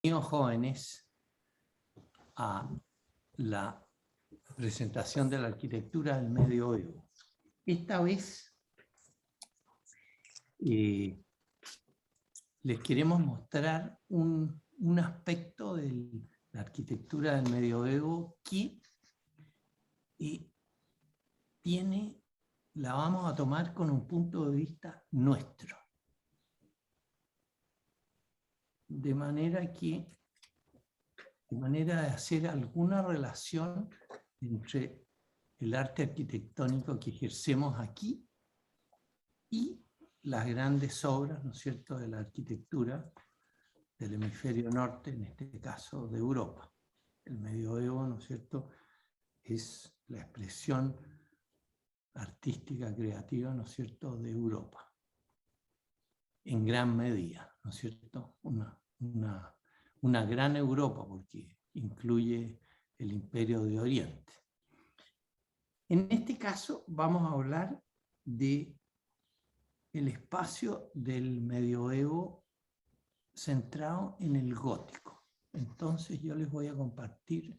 Bienvenidos jóvenes a la presentación de la arquitectura del medioevo. Esta vez les queremos mostrar un aspecto de la arquitectura del medioevo que la vamos a tomar con un punto de vista nuestro. De manera de hacer alguna relación entre el arte arquitectónico que ejercemos aquí y las grandes obras, ¿no es cierto?, de la arquitectura del hemisferio norte, en este caso de Europa. El medioevo, ¿no es cierto?, es la expresión artística, creativa, ¿no es cierto?, de Europa. En gran medida, ¿no es cierto?, una gran Europa, porque incluye el Imperio de Oriente. En este caso vamos a hablar del espacio del medioevo centrado en el gótico. Entonces yo les voy a compartir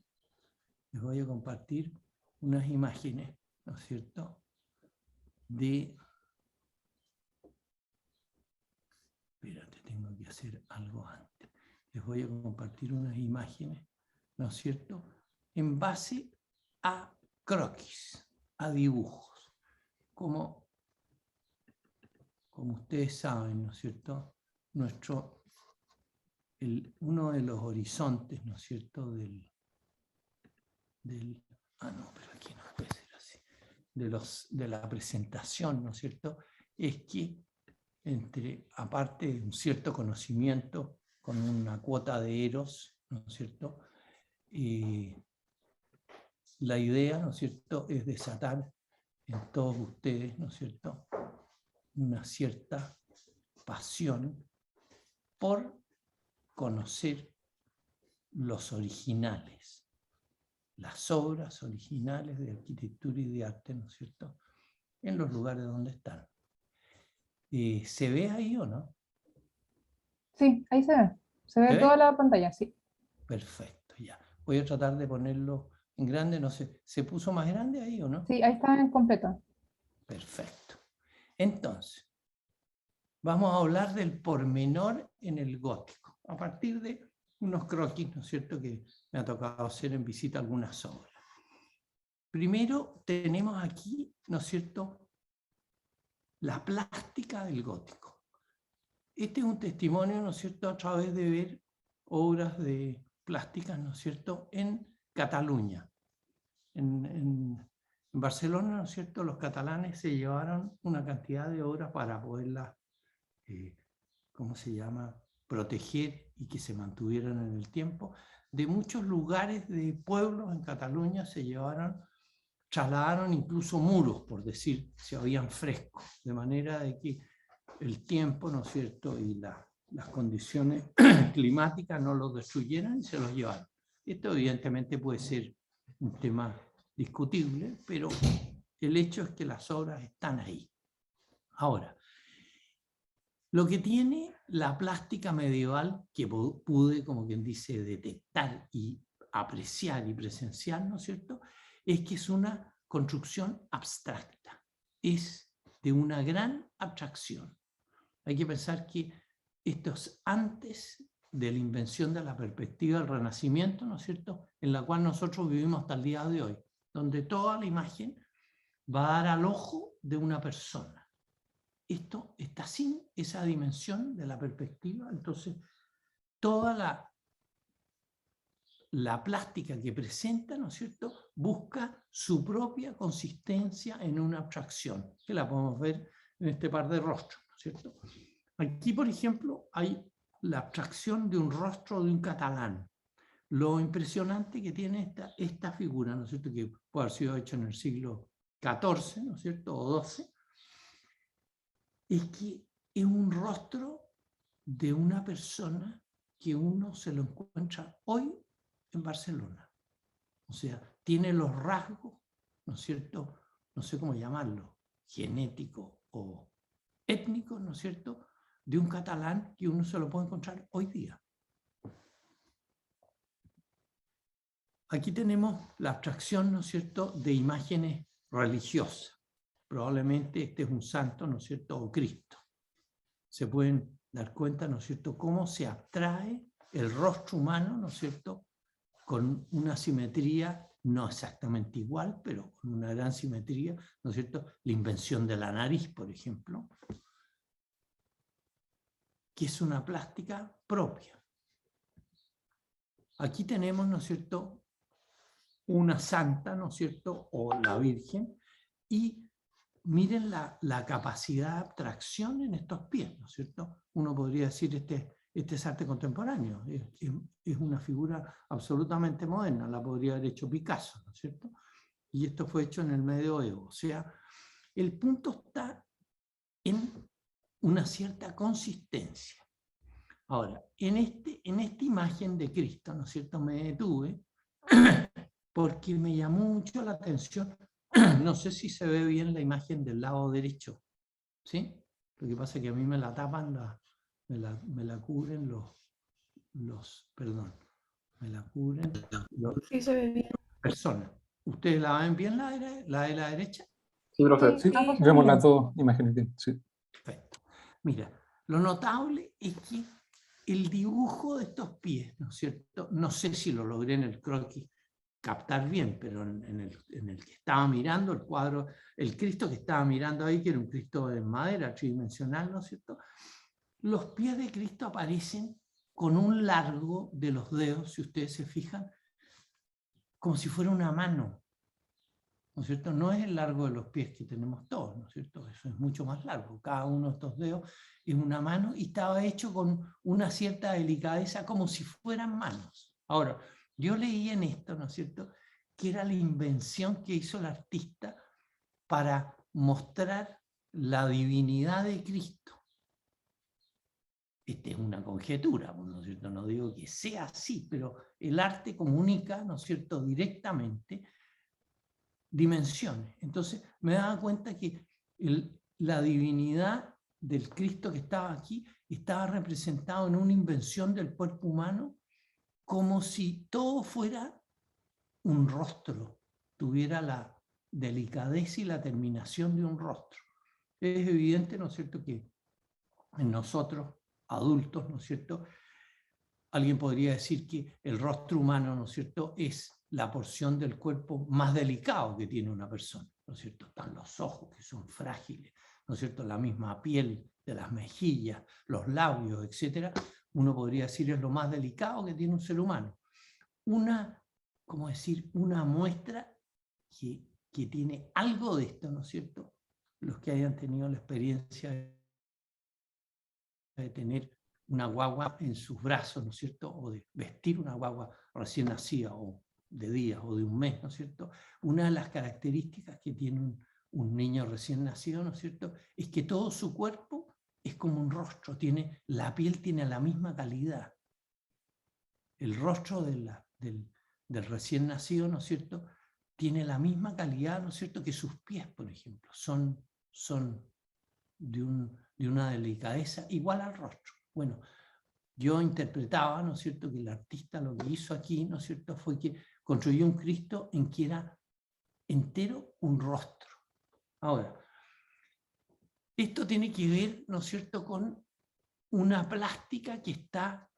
unas imágenes, ¿no es cierto?, Espérate, tengo que hacer algo antes. Les voy a compartir unas imágenes, ¿no es cierto?, en base a croquis, a dibujos. Como ustedes saben, ¿no es cierto?, uno de los horizontes, ¿no es cierto?, pero aquí no puede ser así, de la presentación, ¿no es cierto?, es que aparte de un cierto conocimiento con una cuota de eros, ¿no es cierto?, la idea, ¿no es cierto?, es desatar en todos ustedes, ¿no es cierto?, una cierta pasión por conocer los originales, las obras originales de arquitectura y de arte, ¿no es cierto?, en los lugares donde están. ¿Se ve ahí o no? Sí, ahí se ve. Se ve toda la pantalla, sí. Perfecto, ya. Voy a tratar de ponerlo en grande, no sé. ¿Se puso más grande ahí o no? Sí, ahí está en completo. Perfecto. Entonces, vamos a hablar del pormenor en el gótico, a partir de unos croquis, ¿no es cierto?, que me ha tocado hacer en visita a algunas obras. Primero tenemos aquí, ¿no es cierto?, la plástica del gótico. Este es un testimonio, ¿no es cierto?, a través de ver obras de plásticas, ¿no es cierto?, en Cataluña. En Barcelona, ¿no es cierto?, los catalanes se llevaron una cantidad de obras para poderlas, ¿cómo se llama?, proteger y que se mantuvieran en el tiempo. De muchos lugares de pueblos en Cataluña se llevaron, trasladaron incluso muros, por decir, se habían frescos, de manera de que el tiempo, ¿no es cierto?, y las condiciones climáticas no los destruyeran y se los llevaron. Esto evidentemente puede ser un tema discutible, pero el hecho es que las obras están ahí. Ahora, lo que tiene la plástica medieval, que pude, como quien dice, detectar y apreciar y presenciar, ¿no es cierto?, es que es una construcción abstracta, es de una gran abstracción. Hay que pensar que esto es antes de la invención de la perspectiva del Renacimiento, ¿no es cierto?, en la cual nosotros vivimos hasta el día de hoy, donde toda la imagen va a dar al ojo de una persona. Esto está sin esa dimensión de la perspectiva, entonces toda la plástica que presenta, ¿no es cierto?, busca su propia consistencia en una abstracción, que la podemos ver en este par de rostros, ¿no es cierto? Aquí, por ejemplo, hay la abstracción de un rostro de un catalán. Lo impresionante que tiene esta figura, ¿no es cierto?, que puede haber sido hecha en el siglo XIV, ¿no es cierto?, o XII, es que es un rostro de una persona que uno se lo encuentra hoy en Barcelona. O sea, tiene los rasgos, ¿no es cierto?, no sé cómo llamarlo, genético o étnico, ¿no es cierto?, de un catalán que uno se lo puede encontrar hoy día. Aquí tenemos la abstracción, ¿no es cierto?, de imágenes religiosas. Probablemente este es un santo, ¿no es cierto?, o Cristo. Se pueden dar cuenta, ¿no es cierto?, cómo se abstrae el rostro humano, ¿no es cierto?, con una simetría no exactamente igual, pero con una gran simetría, ¿no es cierto?, la invención de la nariz, por ejemplo, que es una plástica propia. Aquí tenemos, ¿no es cierto?, una santa, ¿no es cierto?, o la Virgen, y miren la capacidad de abstracción en estos pies, ¿no es cierto? Uno podría decir, este es arte contemporáneo, es una figura absolutamente moderna, la podría haber hecho Picasso, ¿no es cierto? Y esto fue hecho en el medioevo. O sea, el punto está en una cierta consistencia. Ahora, en esta imagen de Cristo, ¿no es cierto?, me detuve porque me llamó mucho la atención. No sé si se ve bien la imagen del lado derecho, ¿sí? Lo que pasa es que a mí me la tapan, me la cubren perdón, me la cubren Sí, se ve bien. personas. ¿Ustedes la ven bien la de la derecha? Sí, profe. Sí, Sí, ambos se vemos ven las bien. dos imágenes bien. Sí. Perfecto. Mira, lo notable es que el dibujo de estos pies, ¿no es cierto? No sé si lo logré en el croquis captar bien, pero en el que estaba mirando, el cuadro, el Cristo que estaba mirando ahí, que era un Cristo de madera tridimensional, ¿no es cierto? Los pies de Cristo aparecen con un largo de los dedos, si ustedes se fijan, como si fuera una mano, ¿no es cierto? No es el largo de los pies que tenemos todos, ¿no es cierto? Eso es mucho más largo. Cada uno de estos dedos es una mano y estaba hecho con una cierta delicadeza, como si fueran manos. Ahora, yo leí en esto, ¿no es cierto?, que era la invención que hizo el artista para mostrar la divinidad de Cristo. Esta es una conjetura, ¿no es cierto? No digo que sea así, pero el arte comunica, ¿no es cierto?, directamente dimensiones. Entonces me daba cuenta que la divinidad del Cristo que estaba aquí estaba representado en una invención del cuerpo humano, como si todo fuera un rostro, tuviera la delicadeza y la terminación de un rostro. Es evidente, ¿no es cierto?, que en nosotros, adultos, ¿no es cierto?, alguien podría decir que el rostro humano, ¿no es cierto?, es la porción del cuerpo más delicado que tiene una persona, ¿no es cierto? Están los ojos, que son frágiles, ¿no es cierto?, la misma piel de las mejillas, los labios, etcétera. Uno podría decir es lo más delicado que tiene un ser humano. ¿Cómo decir?, una muestra que tiene algo de esto, ¿no es cierto?, los que hayan tenido la experiencia de tener una guagua en sus brazos, ¿no es cierto?, o de vestir una guagua recién nacida, o de días, o de un mes, ¿no es cierto? Una de las características que tiene un niño recién nacido, ¿no es cierto?, es que todo su cuerpo es como un rostro, la piel tiene la misma calidad. El rostro del recién nacido, ¿no es cierto?, tiene la misma calidad, ¿no es cierto?, que sus pies, por ejemplo. Son de una delicadeza igual al rostro. Bueno, yo interpretaba, ¿no es cierto?, que el artista lo que hizo aquí, ¿no es cierto?, fue que construyó un Cristo en que era entero un rostro. Ahora, esto tiene que ver, ¿no es cierto?, con una plástica que está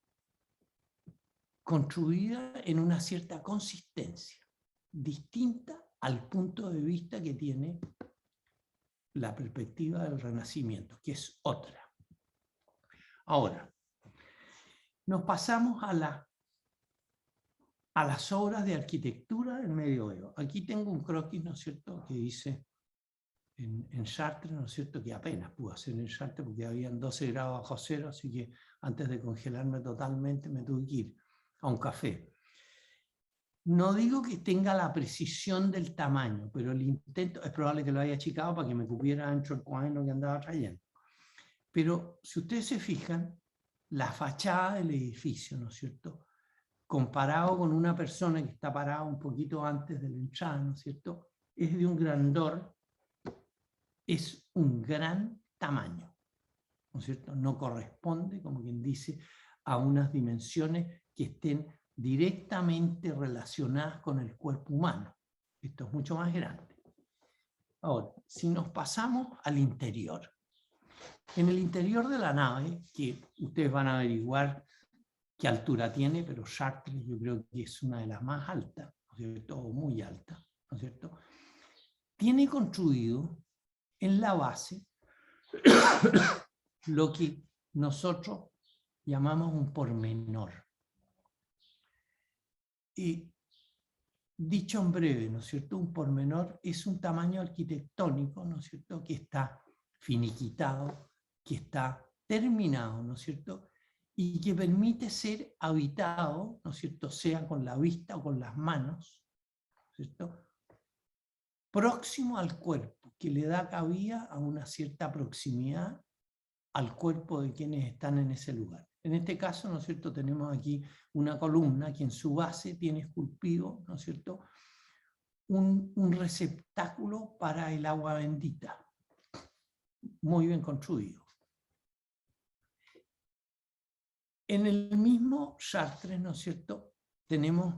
construida en una cierta consistencia, distinta al punto de vista que tiene la perspectiva del Renacimiento, que es otra. Ahora, nos pasamos a las obras de arquitectura del medioevo. Aquí tengo un croquis, ¿no es cierto?, que hice en Chartres, ¿no es cierto?, que apenas pude hacer en Chartres porque habían 12 grados bajo cero, así que antes de congelarme totalmente me tuve que ir a un café. No digo que tenga la precisión del tamaño, pero el intento, es probable que lo haya achicado para que me cupiera dentro del cuaderno que andaba trayendo. Pero si ustedes se fijan, la fachada del edificio, ¿no es cierto?, comparado con una persona que está parada un poquito antes de la entrada, ¿no es cierto?, es de un grandor, es un gran tamaño, ¿no es cierto? No corresponde, como quien dice, a unas dimensiones que estén directamente relacionadas con el cuerpo humano. Esto es mucho más grande. Ahora, si nos pasamos al interior. En el interior de la nave, que ustedes van a averiguar qué altura tiene, pero Chartres yo creo que es una de las más altas, ¿no es cierto? O muy alta, ¿no es cierto? Tiene construido en la base lo que nosotros llamamos un pormenor. Y dicho en breve, ¿no es cierto? Un pormenor es un tamaño arquitectónico, ¿no es cierto? Que está finiquitado, que está terminado, ¿no es cierto? Y que permite ser habitado, ¿no es cierto? Sea con la vista o con las manos, ¿cierto? Próximo al cuerpo, que le da cabida a una cierta proximidad al cuerpo de quienes están en ese lugar. En este caso, ¿no es cierto?, tenemos aquí una columna que en su base tiene esculpido, ¿no es cierto?, un receptáculo para el agua bendita, muy bien construido. En el mismo Chartres, ¿no es cierto?, tenemos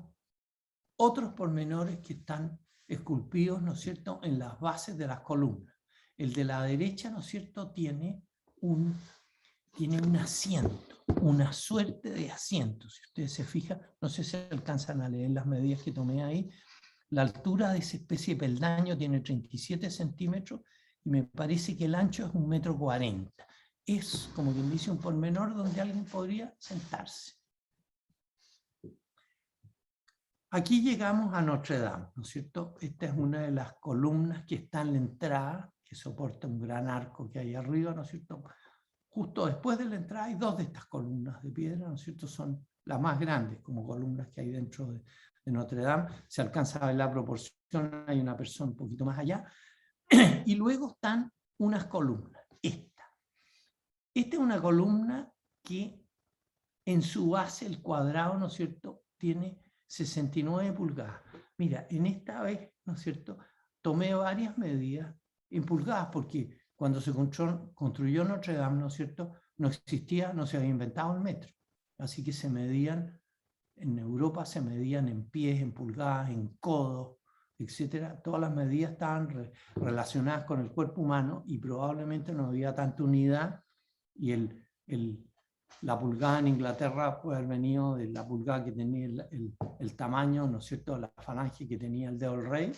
otros pormenores que están esculpidos, ¿no es cierto?, en las bases de las columnas. El de la derecha, ¿no es cierto?, tiene un asiento, una suerte de asiento. Si ustedes se fijan, no sé si alcanzan a leer las medidas que tomé ahí, la altura de esa especie de peldaño tiene 37 centímetros y me parece que el ancho es 1,40 m. Es, como quien dice, un pormenor donde alguien podría sentarse. Aquí llegamos a Notre Dame, ¿no es cierto? Esta es una de las columnas que está en la entrada, que soporta un gran arco que hay arriba, ¿no es cierto? Justo después de la entrada hay dos de estas columnas de piedra, ¿no es cierto? Son las más grandes como columnas que hay dentro de Notre Dame. Se alcanza a ver la proporción, hay una persona un poquito más allá. Y luego están unas columnas. Esta es una columna que en su base, el cuadrado, ¿no es cierto?, tiene 69 pulgadas. Mira, en esta vez, ¿no es cierto?, tomé varias medidas en pulgadas porque cuando se construyó Notre Dame, ¿no es cierto?, no existía, no se había inventado el metro. Así que se medían, en Europa se medían en pies, en pulgadas, en codos, etc. Todas las medidas estaban relacionadas con el cuerpo humano y probablemente no había tanta unidad y la pulgada en Inglaterra puede haber venido de la pulgada que tenía el tamaño, ¿no es cierto?, la falange que tenía el dedo del rey,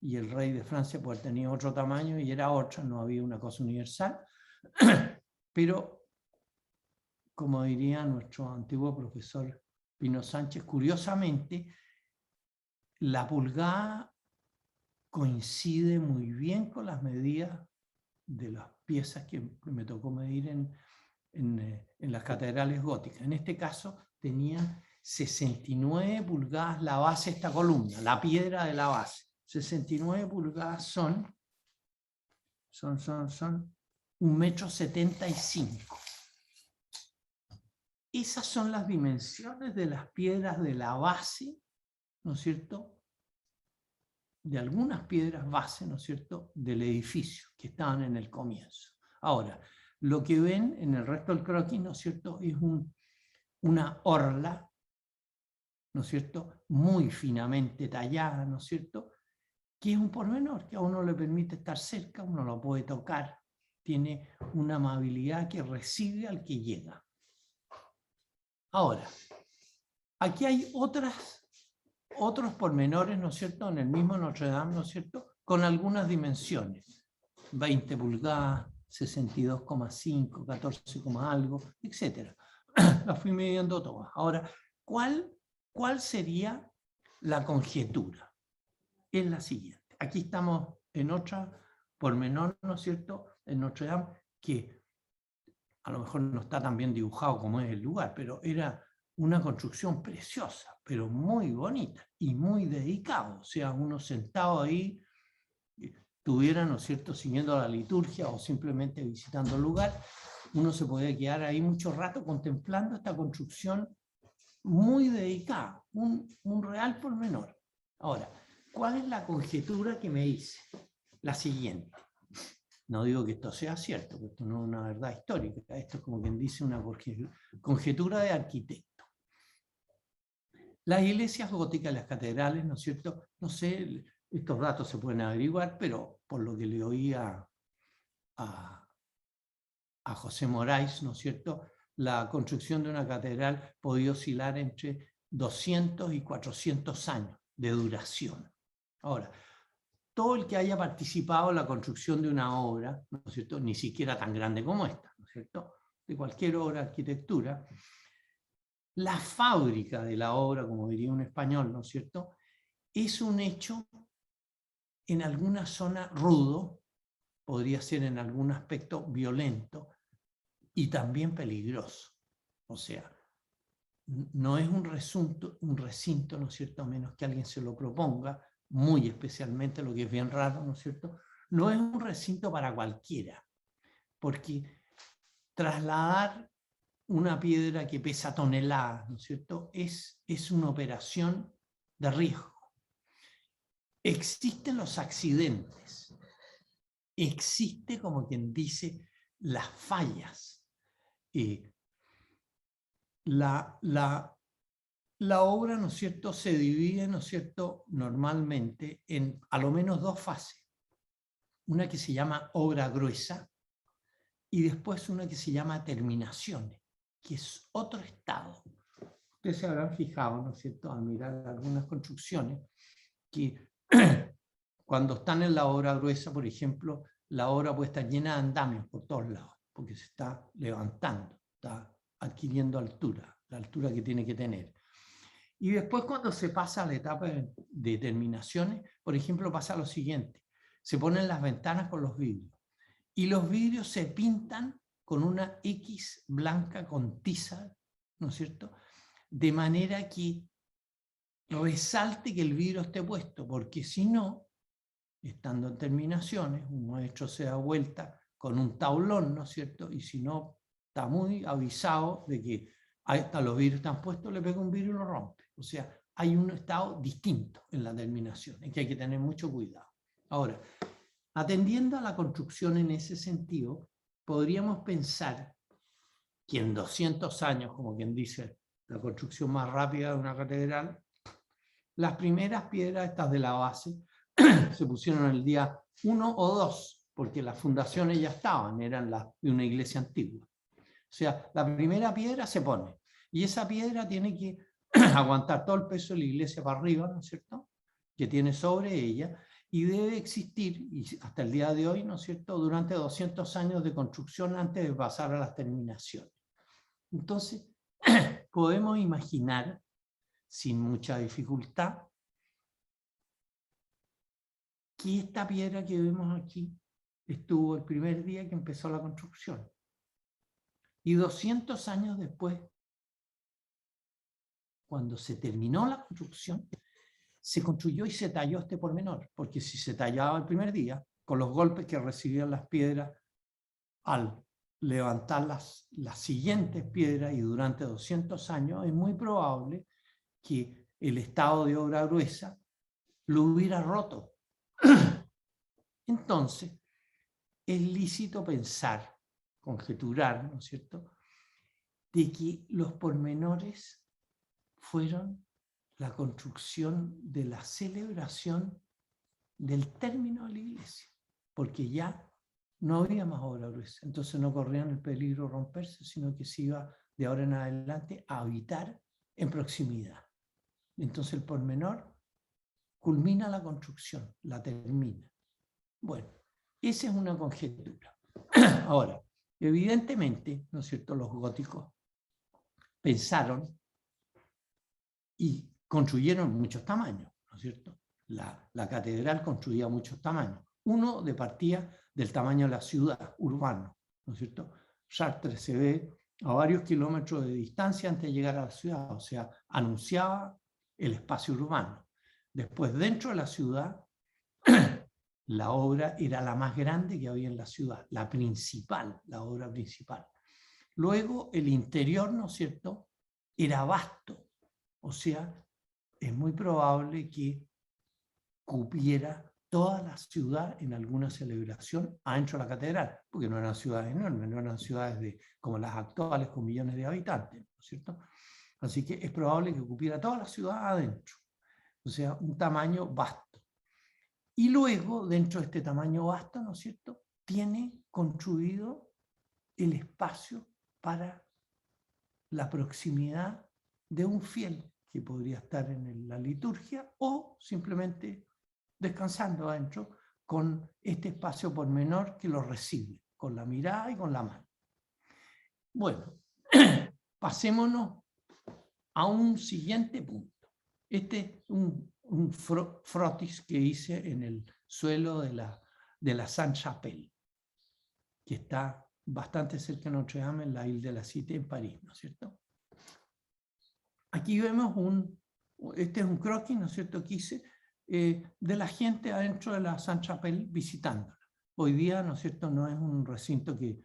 y el rey de Francia puede haber tenido otro tamaño y era otra, no había una cosa universal. Pero, como diría nuestro antiguo profesor Pino Sánchez, curiosamente, la pulgada coincide muy bien con las medidas de las piezas que me tocó medir en las catedrales góticas. En este caso tenía 69 pulgadas la base de esta columna, la piedra de la base. 69 pulgadas son 1,75 m. Esas son las dimensiones de las piedras de la base, ¿no es cierto?, de algunas piedras base, ¿no es cierto?, del edificio que estaban en el comienzo. Ahora, lo que ven en el resto del croquis, ¿no es cierto?, es una orla, ¿no es cierto?, muy finamente tallada, ¿no es cierto?, que es un pormenor, que a uno le permite estar cerca, uno lo puede tocar, tiene una amabilidad que recibe al que llega. Ahora, aquí hay otros pormenores, ¿no es cierto?, en el mismo Notre Dame, ¿no es cierto?, con algunas dimensiones, 20 pulgadas, 62,5, 14, algo, etc. Las fui midiendo todas. Ahora, ¿cuál sería la conjetura? Es la siguiente. Aquí estamos en otra pormenor, ¿no es cierto?, en Notre Dame, que a lo mejor no está tan bien dibujado como es el lugar, pero era una construcción preciosa, pero muy bonita y muy dedicado. O sea, uno sentado ahí, estuviera, ¿no es cierto?, siguiendo la liturgia o simplemente visitando el lugar, uno se podía quedar ahí mucho rato contemplando esta construcción muy dedicada, un real pormenor. Ahora, ¿cuál es la conjetura que me hice? La siguiente. No digo que esto sea cierto, porque esto no es una verdad histórica, esto es como quien dice una conjetura de arquitecto. Las iglesias góticas, las catedrales, ¿no es cierto? No sé, estos datos se pueden averiguar, pero por lo que le oí a José Moraes, ¿no es cierto? La construcción de una catedral podía oscilar entre 200 y 400 años de duración. Ahora, todo el que haya participado en la construcción de una obra, ¿no es cierto?, ni siquiera tan grande como esta, ¿no es cierto?, de cualquier obra de arquitectura, la fábrica de la obra, como diría un español, ¿no es cierto?, es un hecho en alguna zona rudo, podría ser en algún aspecto violento y también peligroso. O sea, no es un recinto, ¿no es cierto?, a menos que alguien se lo proponga, muy especialmente, lo que es bien raro, ¿no es cierto?, no es un recinto para cualquiera, porque trasladar una piedra que pesa toneladas, ¿no es cierto?, es una operación de riesgo. Existen los accidentes, existe, como quien dice, las fallas. La obra, ¿no es cierto?, se divide, ¿no es cierto?, normalmente en a lo menos dos fases. Una que se llama obra gruesa y después una que se llama terminaciones, que es otro estado. Ustedes se habrán fijado, ¿no es cierto?, al mirar algunas construcciones, que cuando están en la obra gruesa, por ejemplo, la obra puede estar llena de andamios por todos lados, porque se está levantando, está adquiriendo altura, la altura que tiene que tener. Y después, cuando se pasa a la etapa de terminaciones, por ejemplo, pasa lo siguiente: se ponen las ventanas con los vidrios, y los vidrios se pintan con una X blanca con tiza, ¿no es cierto?, de manera que resalte que el vidrio esté puesto, porque si no, estando en terminaciones, un maestro se da vuelta con un tablón, ¿no es cierto?, y si no está muy avisado de que ahí están los vidrios están puestos, le pega un vidrio y lo rompe. O sea, hay un estado distinto en la terminación, en que hay que tener mucho cuidado. Ahora, atendiendo a la construcción en ese sentido, podríamos pensar que en 200 años, como quien dice, la construcción más rápida de una catedral, las primeras piedras estas de la base se pusieron el día 1 o 2, porque las fundaciones ya estaban, eran las de una iglesia antigua. O sea, la primera piedra se pone, y esa piedra tiene que aguantar todo el peso de la iglesia para arriba, ¿no es cierto?, que tiene sobre ella, y debe existir, y hasta el día de hoy, ¿no es cierto?, durante 200 años de construcción antes de pasar a las terminaciones. Entonces, podemos imaginar, sin mucha dificultad, que esta piedra que vemos aquí estuvo el primer día que empezó la construcción. Y 200 años después, cuando se terminó la construcción, se construyó y se talló este pormenor, porque si se tallaba el primer día, con los golpes que recibían las piedras al levantar las siguientes piedras y durante 200 años, es muy probable que el estado de obra gruesa lo hubiera roto. Entonces, es lícito pensar, conjeturar, ¿no es cierto?, de que los pormenores fueron la construcción de la celebración del término de la iglesia, porque ya no había más obra gruesa, entonces no corrían el peligro de romperse, sino que se iba de ahora en adelante a habitar en proximidad. Entonces el pormenor culmina la construcción, la termina. Bueno, esa es una conjetura. Ahora, evidentemente, ¿no es cierto?, los góticos pensaron y construyeron muchos tamaños, ¿no es cierto? La catedral construía muchos tamaños. Uno de partida del tamaño de la ciudad, urbano, ¿no es cierto? Chartres se ve a varios kilómetros de distancia antes de llegar a la ciudad, o sea, anunciaba el espacio urbano. Después, dentro de la ciudad, la obra era la más grande que había en la ciudad, la principal, la obra principal. Luego, el interior, ¿no es cierto?, era vasto, o sea, es muy probable que cupiera toda la ciudad en alguna celebración adentro de la catedral, porque no eran ciudades enormes, no eran ciudades como las actuales con millones de habitantes, ¿no es cierto? Así que es probable que ocupiera toda la ciudad adentro. O sea, un tamaño vasto. Y luego, dentro de este tamaño vasto, ¿no es cierto?, tiene construido el espacio para la proximidad de un fiel que podría estar en la liturgia o simplemente descansando adentro con este espacio pormenor que lo recibe, con la mirada y con la mano. Bueno, pasémonos a un siguiente punto. Este es un frotis que hice en el suelo de la Sainte-Chapelle, que está bastante cerca de Notre Dame, en la Ile de la Cité, en París, ¿no es cierto? Aquí vemos este es un croquis, ¿no es cierto?, que hice de la gente adentro de la Sainte-Chapelle visitándola. Hoy día, ¿no es cierto?, no es un recinto que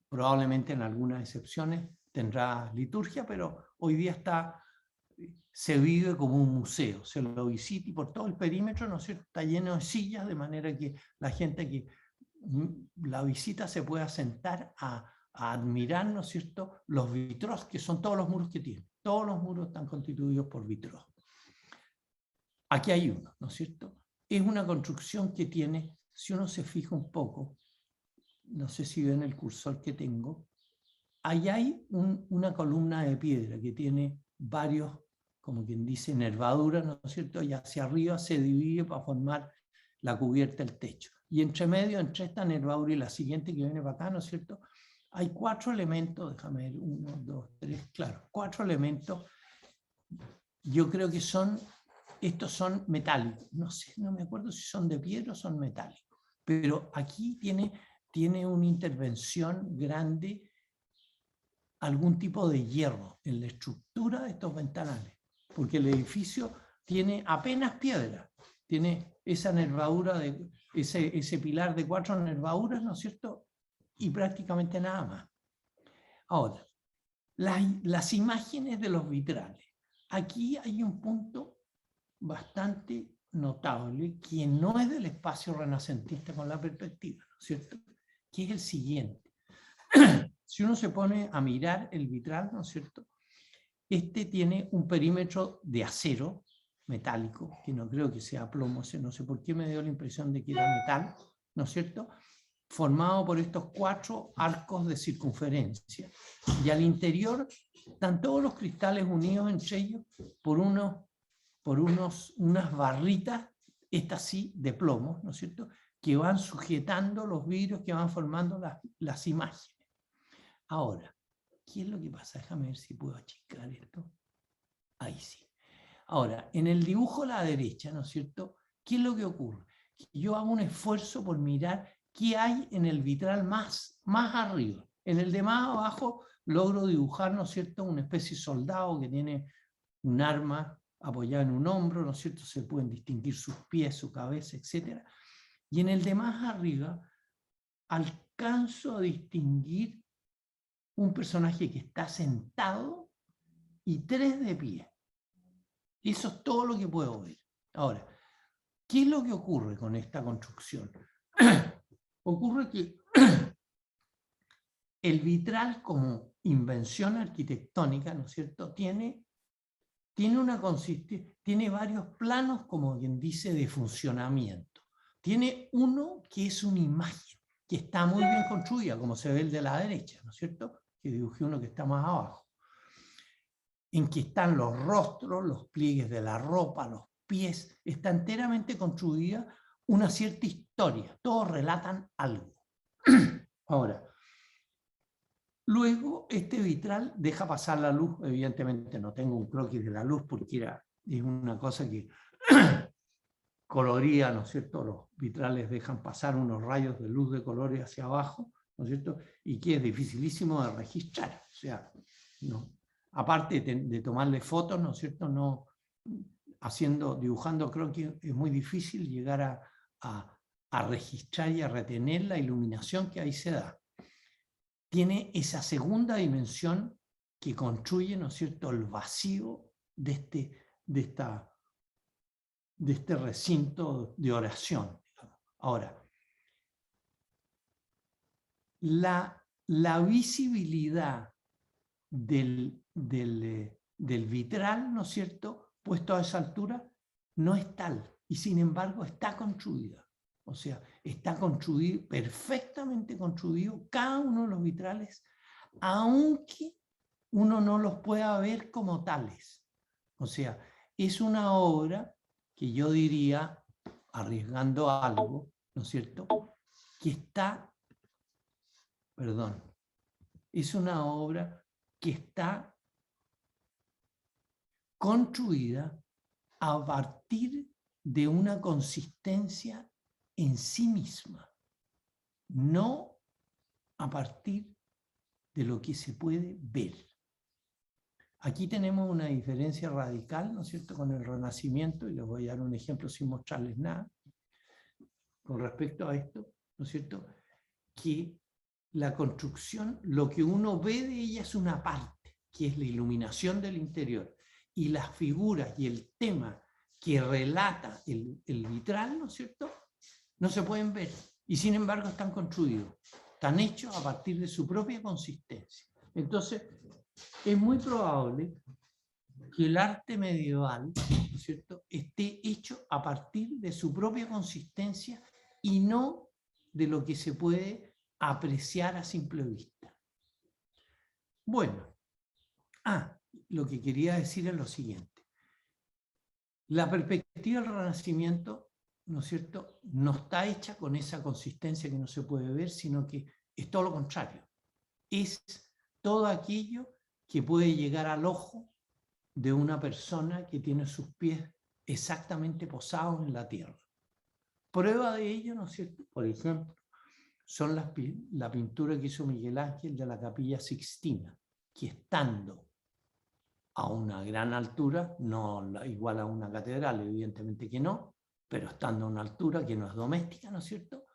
probablemente en algunas excepciones tendrá liturgia, pero hoy día se vive como un museo, se lo visita y por todo el perímetro, ¿no es cierto?, está lleno de sillas, de manera que la gente que la visita se pueda sentar a admirar, ¿no es cierto?, los vitros, que son todos los muros que tiene. Todos los muros están constituidos por vitros. Aquí hay uno, ¿no es cierto? Es una construcción que tiene, si uno se fija un poco, no sé si ven el cursor que tengo, ahí hay una columna de piedra que tiene varios, como quien dice, nervaduras, ¿no es cierto? Y hacia arriba se divide para formar la cubierta del techo. Y entre medio, entre esta nervadura y la siguiente que viene para acá, ¿no es cierto?, hay 4 elementos, déjame ver, 1, 2, 3, claro, 4 elementos. Yo creo que estos son metálicos, no sé, no me acuerdo si son de piedra o son metálicos, pero aquí tiene una intervención grande, algún tipo de hierro en la estructura de estos ventanales, porque el edificio tiene apenas piedra, tiene esa nervadura, ese pilar de 4 nervaduras, ¿no es cierto?, y prácticamente nada más. Ahora, las imágenes de los vitrales. Aquí hay un punto bastante notable que no es del espacio renacentista con la perspectiva, ¿no es cierto?, que es el siguiente. Si uno se pone a mirar el vitral, ¿no es cierto?, este tiene un perímetro de acero metálico, que no creo que sea plomo, no sé por qué me dio la impresión de que era metal, ¿no es cierto?, formado por estos 4 arcos de circunferencia. Y al interior están todos los cristales unidos entre ellos por unas barritas, estas sí, de plomo, ¿no es cierto?, que van sujetando los vidrios que van formando las imágenes. Ahora, ¿qué es lo que pasa? Déjame ver si puedo achicar esto. Ahí sí. Ahora, en el dibujo a la derecha, ¿no es cierto?, ¿qué es lo que ocurre? Yo hago un esfuerzo por mirar qué hay en el vitral más arriba. En el de más abajo logro dibujar, ¿no es cierto?, una especie de soldado que tiene un arma apoyada en un hombro, ¿no es cierto?, se pueden distinguir sus pies, su cabeza, etc. Y en el de más arriba alcanzo a distinguir un personaje que está sentado y 3 de pie. Eso es todo lo que puedo ver. Ahora, ¿qué es lo que ocurre con esta construcción? Ocurre que el vitral como invención arquitectónica, ¿no es cierto?, tiene varios planos, como quien dice, de funcionamiento. Tiene uno que es una imagen, que está muy bien construida, como se ve el de la derecha, ¿no es cierto?, que dibujé uno que está más abajo, en que están los rostros, los pliegues de la ropa, los pies, está enteramente construida una cierta historia, todos relatan algo. Ahora, luego este vitral deja pasar la luz, evidentemente no tengo un croquis de la luz porque es una cosa que coloría, ¿no es cierto?, los vitrales dejan pasar unos rayos de luz de colores hacia abajo, ¿no es cierto?, y que es dificilísimo de registrar, o sea, no. Aparte de tomarle fotos, ¿no es cierto?, dibujando croquis es muy difícil llegar a registrar y a retener la iluminación que ahí se da. Tiene esa segunda dimensión que construye, ¿no es cierto?, el vacío de este recinto de oración. Ahora, la visibilidad del del vitral, ¿no es cierto?, puesto a esa altura, no es tal, y sin embargo está construida. O sea, está construido, perfectamente construido, cada uno de los vitrales, aunque uno no los pueda ver como tales. O sea, es una obra que yo diría, arriesgando algo, ¿no es cierto?, que está, perdón, es una obra que está construida a partir de una consistencia en sí misma, no a partir de lo que se puede ver. Aquí tenemos una diferencia radical, ¿no es cierto?, con el Renacimiento, y les voy a dar un ejemplo sin mostrarles nada, con respecto a esto, ¿no es cierto?, que la construcción, lo que uno ve de ella es una parte, que es la iluminación del interior, y las figuras y el tema que relata el vitral, ¿no es cierto?, no se pueden ver, y sin embargo están construidos, están hechos a partir de su propia consistencia. Entonces, es muy probable que el arte medieval, ¿no es cierto?, esté hecho a partir de su propia consistencia y no de lo que se puede apreciar a simple vista. Bueno, lo que quería decir es lo siguiente. La perspectiva del Renacimiento, ¿no es cierto?, no está hecha con esa consistencia que no se puede ver, sino que es todo lo contrario. Es todo aquello que puede llegar al ojo de una persona que tiene sus pies exactamente posados en la tierra. Prueba de ello, ¿no es cierto?, por ejemplo, son la pintura que hizo Miguel Ángel de la Capilla Sixtina, que estando a una gran altura, no igual a una catedral, evidentemente que no, pero estando a una altura que no es doméstica, ¿no es cierto?,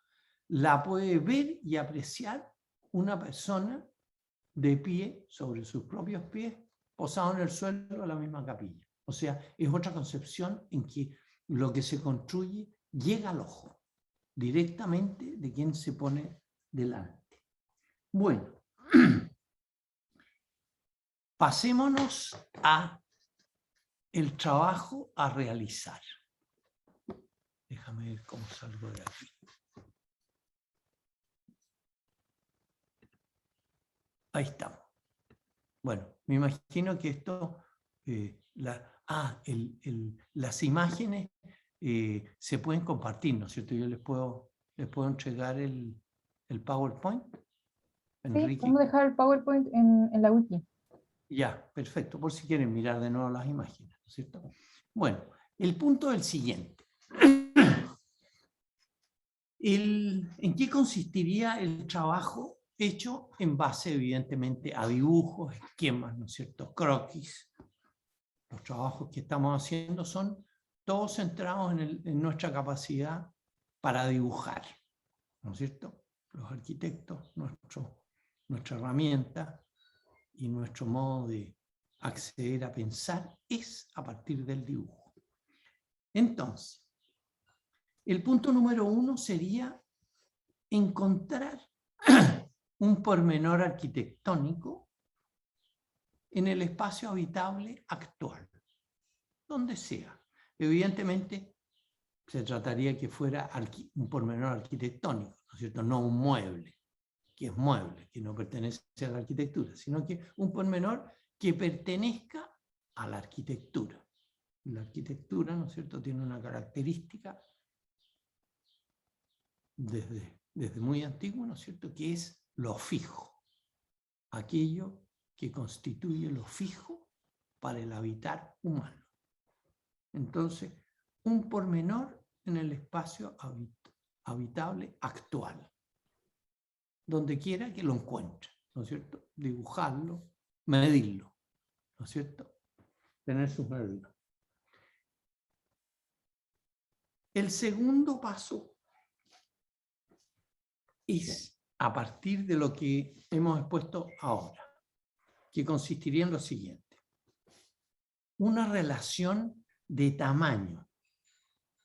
la puede ver y apreciar una persona de pie, sobre sus propios pies, posado en el suelo de la misma capilla. O sea, es otra concepción en que lo que se construye llega al ojo, directamente de quien se pone delante. Bueno, pasémonos a el trabajo a realizar. Déjame ver cómo salgo de aquí. Ahí estamos. Bueno, me imagino que esto, las imágenes se pueden compartir, ¿no es cierto? Yo les puedo entregar el PowerPoint. Sí, Enrique. podemos dejar el PowerPoint en la wiki. Ya, perfecto, por si quieren mirar de nuevo las imágenes, ¿no es cierto? Bueno, el punto es el siguiente. ¿En qué consistiría el trabajo hecho en base, evidentemente, a dibujos, esquemas, ¿no es cierto?, croquis? Los trabajos que estamos haciendo son todos centrados en nuestra capacidad para dibujar, ¿no es cierto? Los arquitectos, nuestra herramienta y nuestro modo de acceder a pensar es a partir del dibujo. Entonces, el punto número 1 sería encontrar un pormenor arquitectónico en el espacio habitable actual, donde sea. Evidentemente, se trataría que fuera un pormenor arquitectónico, ¿no es cierto? No un mueble, que es mueble, que no pertenece a la arquitectura, sino que un pormenor que pertenezca a la arquitectura. La arquitectura, ¿no es cierto?, tiene una característica desde muy antiguo, ¿no es cierto?, que es lo fijo, aquello que constituye lo fijo para el habitar humano. Entonces, un pormenor en el espacio habitable actual, donde quiera que lo encuentre, ¿no es cierto?, dibujarlo, medirlo, ¿no es cierto?, tener sus medidas. El segundo paso es a partir de lo que hemos expuesto ahora, que consistiría en lo siguiente: una relación de tamaño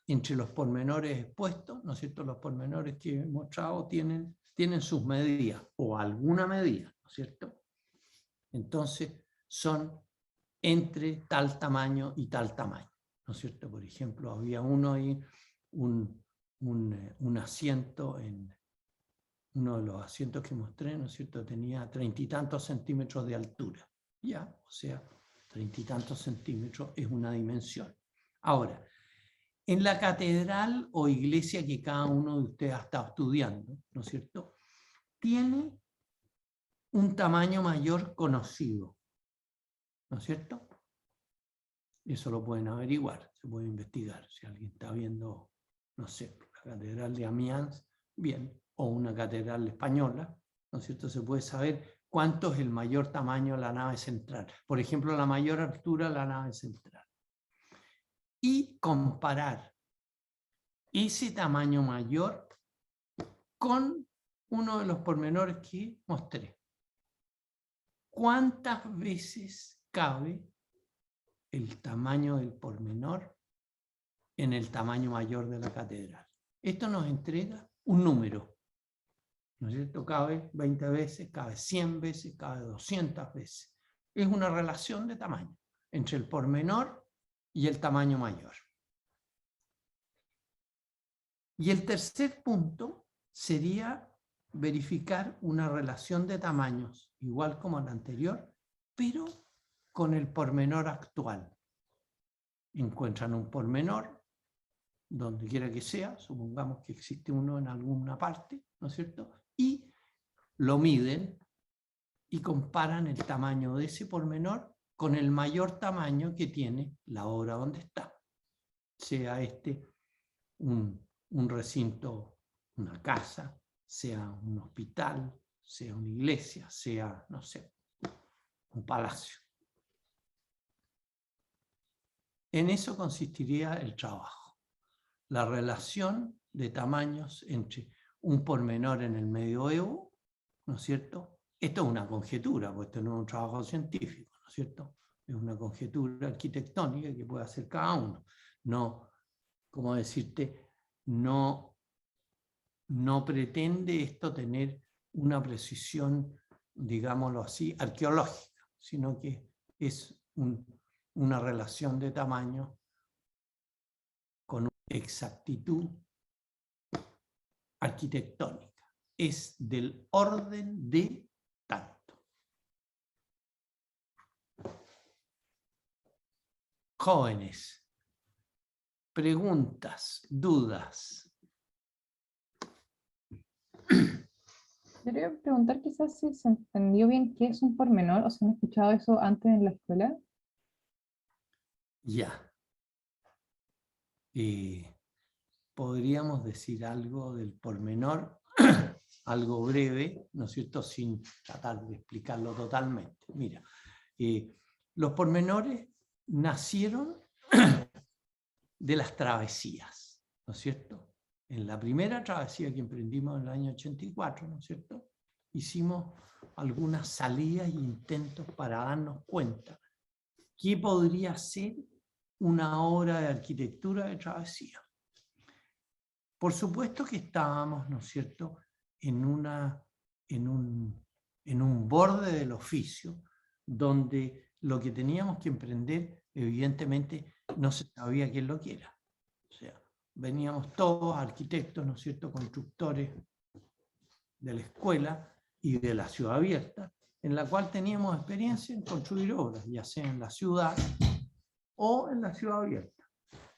entre los pormenores expuestos, ¿no es cierto? Los pormenores que he mostrado tienen sus medidas, o alguna medida, ¿no es cierto? Entonces, son entre tal tamaño y tal tamaño, ¿no es cierto? Por ejemplo, había uno ahí, un asiento, uno de los asientos que mostré, ¿no es cierto?, tenía 30 y tantos centímetros de altura, ya, o sea, 30 y tantos centímetros es una dimensión. Ahora, en la catedral o iglesia que cada uno de ustedes ha estado estudiando, ¿no es cierto?, tiene un tamaño mayor conocido, ¿no es cierto? Eso lo pueden averiguar, se puede investigar. Si alguien está viendo, no sé, la catedral de Amiens, bien, o una catedral española, ¿no es cierto?, se puede saber cuánto es el mayor tamaño de la nave central. Por ejemplo, la mayor altura de la nave central. Y comparar ese tamaño mayor con uno de los pormenores que mostré. ¿Cuántas veces cabe el tamaño del pormenor en el tamaño mayor de la catedral? Esto nos entrega un número, ¿no es cierto? Cabe 20 veces, cabe 100 veces, cabe 200 veces. Es una relación de tamaño entre el pormenor y el tamaño mayor. Y el tercer punto sería verificar una relación de tamaños, igual como la anterior, pero con el pormenor actual. Encuentran un pormenor, donde quiera que sea, supongamos que existe uno en alguna parte, ¿no es cierto?, y lo miden y comparan el tamaño de ese pormenor con el mayor tamaño que tiene la obra donde está. Sea este un recinto, una casa, sea un hospital, sea una iglesia, sea, no sé, un palacio. En eso consistiría el trabajo. La relación de tamaños entre un pormenor en el medioevo, ¿no es cierto? Esto es una conjetura, porque esto no es un trabajo científico, ¿no es cierto? Es una conjetura arquitectónica que puede hacer cada uno. No, ¿cómo decirte? No pretende esto tener una precisión, digámoslo así, arqueológica, sino que es una relación de tamaño con una exactitud arquitectónica. Es del orden de tanto. Jóvenes, preguntas, dudas. Quería preguntar quizás si se entendió bien qué es un pormenor, o si han escuchado eso antes en la escuela. Ya. Podríamos decir algo del pormenor, algo breve, ¿no es cierto?, sin tratar de explicarlo totalmente. Mira, los pormenores nacieron de las travesías, ¿no es cierto? En la primera travesía que emprendimos en el año 84, ¿no es cierto?, hicimos algunas salidas e intentos para darnos cuenta qué podría ser una obra de arquitectura de travesía. Por supuesto que estábamos, ¿no es cierto?, en un borde del oficio, donde lo que teníamos que emprender, evidentemente, no se sabía quién lo quiera. O sea, veníamos todos arquitectos, ¿no es cierto?, constructores de la escuela y de la ciudad abierta, en la cual teníamos experiencia en construir obras, ya sea en la ciudad o en la ciudad abierta.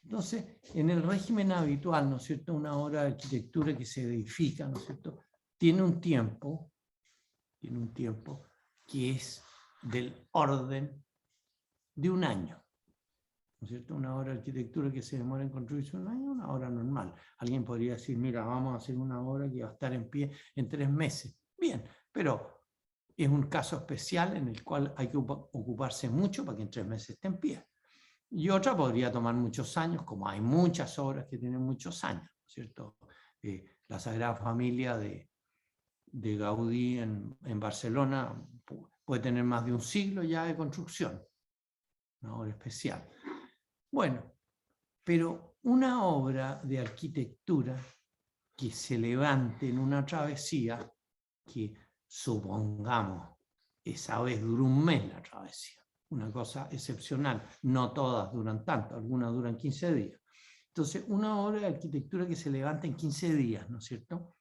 Entonces, en el régimen habitual, ¿no es cierto?, una obra de arquitectura que se edifica, ¿no es cierto?, tiene un tiempo que es del orden de un año. ¿No es cierto? Una obra de arquitectura que se demora en construirse un año, una obra normal. Alguien podría decir, mira, vamos a hacer una obra que va a estar en pie en 3 meses. Bien, pero es un caso especial en el cual hay que ocuparse mucho para que en 3 meses esté en pie. Y otra podría tomar muchos años, como hay muchas obras que tienen muchos años, ¿no es cierto? La Sagrada Familia de Gaudí en Barcelona puede tener más de un siglo ya de construcción, una obra especial. Bueno, pero una obra de arquitectura que se levante en una travesía, que supongamos esa vez duró un mes la travesía, una cosa excepcional. No todas duran tanto, algunas duran 15 días. Entonces, una obra de arquitectura que se levanta en 15 días, ¿no es cierto?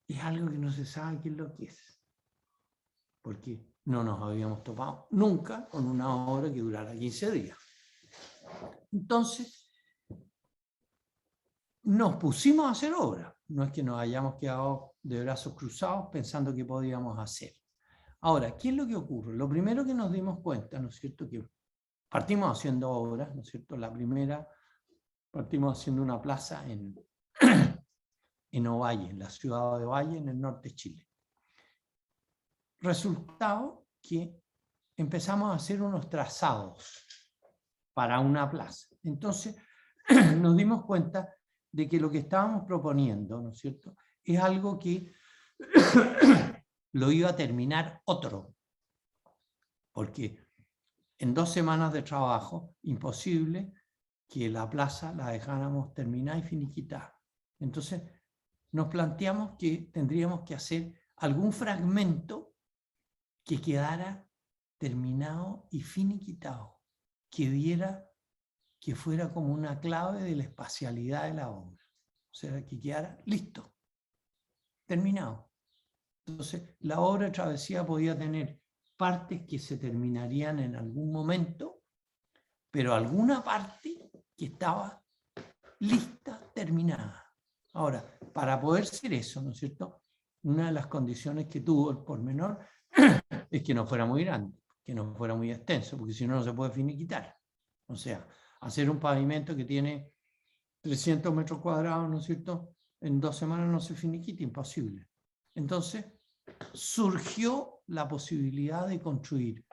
Es algo que no se sabe qué es lo que es. Porque no nos habíamos topado nunca con una obra que durara 15 días. Entonces, nos pusimos a hacer obra. No es que nos hayamos quedado de brazos cruzados pensando qué podíamos hacer. Ahora, ¿qué es lo que ocurre? Lo primero que nos dimos cuenta, ¿no es cierto?, que partimos haciendo obras, ¿no es cierto? La primera, partimos haciendo una plaza en Ovalle, en la ciudad de Ovalle, en el norte de Chile. Resultado que empezamos a hacer unos trazados para una plaza. Entonces, nos dimos cuenta de que lo que estábamos proponiendo, ¿no es cierto?, es algo que lo iba a terminar otro. Porque en 2 semanas de trabajo, imposible que la plaza la dejáramos terminada y finiquitada. Entonces, nos planteamos que tendríamos que hacer algún fragmento que quedara terminado y finiquitado, que fuera como una clave de la espacialidad de la obra. O sea, que quedara listo, terminado. Entonces, la obra de Travesía podía tener partes que se terminarían en algún momento, pero alguna parte que estaba lista, terminada. Ahora, para poder ser eso, ¿no es cierto?, una de las condiciones que tuvo el pormenor es que no fuera muy grande, que no fuera muy extenso, porque si no, no se puede finiquitar. O sea, hacer un pavimento que tiene 300 metros cuadrados, ¿no es cierto?, en 2 semanas no se finiquita, imposible. Entonces, surgió la posibilidad de construir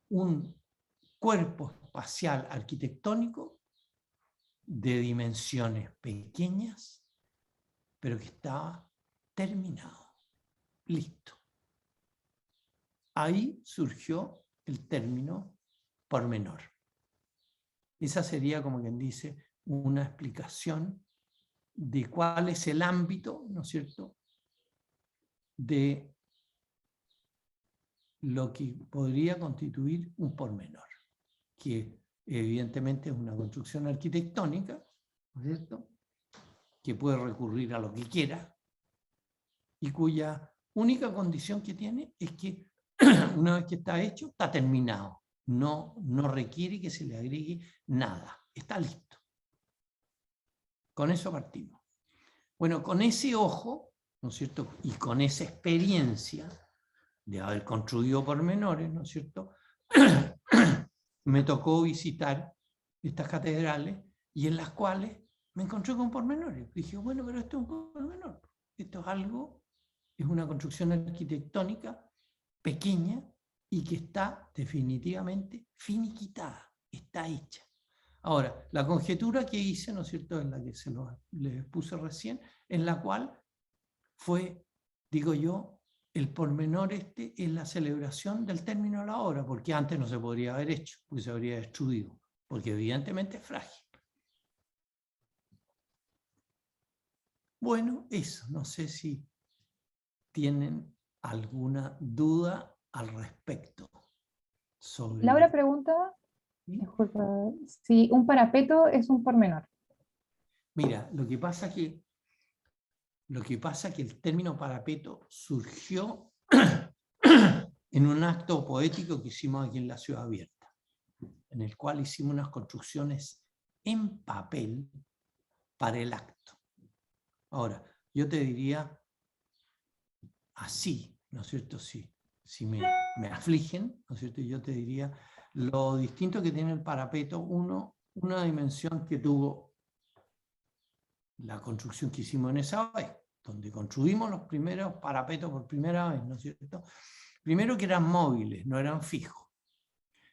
un cuerpo espacial arquitectónico de dimensiones pequeñas, pero que estaba terminado, listo. Ahí surgió el término pormenor. Esa sería, como quien dice, una explicación de cuál es el ámbito, ¿no es cierto?, de lo que podría constituir un pormenor, que evidentemente es una construcción arquitectónica, ¿no es cierto?, que puede recurrir a lo que quiera y cuya única condición que tiene es que una vez que está hecho, está terminado. No requiere que se le agregue nada. Está listo. Con eso partimos. Bueno, con ese ojo, ¿no es cierto?, y con esa experiencia de haber construido pormenores, ¿no es cierto?, me tocó visitar estas catedrales y en las cuales me encontré con pormenores. Dije, bueno, pero esto es un pormenor. Esto es algo, es una construcción arquitectónica pequeña y que está definitivamente finiquitada, está hecha. Ahora, la conjetura que hice, ¿no es cierto?, en la que les puse recién, en la cual fue, digo yo, el pormenor es la celebración del término de la obra, porque antes no se podría haber hecho, porque se habría destruido, porque evidentemente es frágil. Bueno, eso, no sé si tienen alguna duda al respecto. Sobre... Laura pregunta, ¿Sí? disculpa, si un parapeto es un pormenor. Mira, lo que pasa que el término parapeto surgió en un acto poético que hicimos aquí en la Ciudad Abierta, en el cual hicimos unas construcciones en papel para el acto. Ahora, yo te diría así, ¿no es cierto? Si me afligen, ¿no es cierto? Yo te diría lo distinto que tiene el parapeto, una dimensión que tuvo la construcción que hicimos en esa vez, donde construimos los primeros parapetos por primera vez, ¿no es cierto? Primero, que eran móviles, no eran fijos.